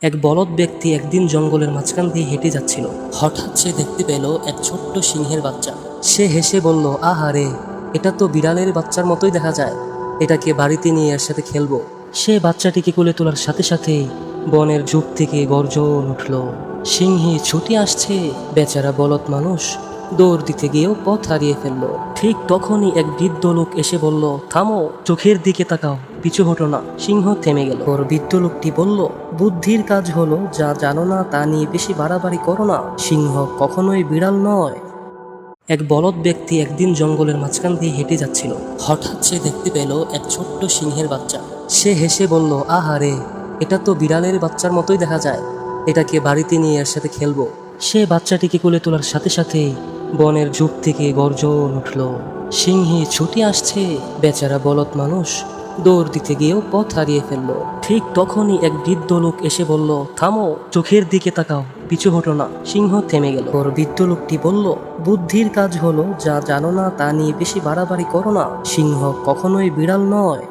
এক বলদ ব্যক্তি একদিন জঙ্গলের মাঝখান দিয়ে হেঁটে যাচ্ছিল। হঠাৎ সে দেখতে পেল এক ছোট্ট সিংহের বাচ্চা। সে হেসে বলল, আহারে, এটা তো বিড়ালের বাচ্চার মতোই দেখা যায়। এটাকে বাড়িতে নিয়ে এর সাথে খেলবো। সে বাচ্চাটিকে কোলে তোলার সাথে সাথেই বনের ঝোপ থেকে গর্জন উঠল, সিংহী ছুটে আসছে। বেচারা বলদ মানুষ দৌড় দিতে গিয়েও পথ হারিয়ে ফেলল। ঠিক তখনই এক বৃদ্ধ লোক এসে বলল, থামো, চোখের দিকে তাকাও, পিছু হটো না। সিংহ থেমে গেল। ওর বৃদ্ধ লোকটি বলল, বুদ্ধির কাজ হলো যা জানো না তা নিয়ে বেশি বাড়াবাড়ি করো না। সিংহ কখনোই বিড়াল নয়। এক বলদ ব্যক্তি একদিন জঙ্গলের মাঝখান দিয়ে হেঁটে যাচ্ছিল। হঠাৎ সে দেখতে পেল এক ছোট্ট সিংহের বাচ্চা। সে হেসে বলল, আহারে, এটা তো বিড়ালের বাচ্চার মতোই দেখা যায়। এটাকে বাড়িতে নিয়ে এর সাথে খেলবো। সে বাচ্চাটিকে কোলে তোলার সাথে সাথেই বনের ঝোপ থেকে গর্জন উঠল, সিংহী ছুটে আসছে। বেচারা বলদ মানুষ দৌড় দিতে গিয়েও পথ হারিয়ে ফেলল। ঠিক তখনই এক বৃদ্ধ লোক এসে বলল, থামো, চোখের দিকে তাকাও, পিছু হটো না। সিংহ থেমে গেল। ওর বৃদ্ধ লোকটি বলল, বুদ্ধির কাজ হলো যা জানো না তা নিয়ে বেশি বাড়াবাড়ি করো না। সিংহ কখনোই বিড়াল নয়।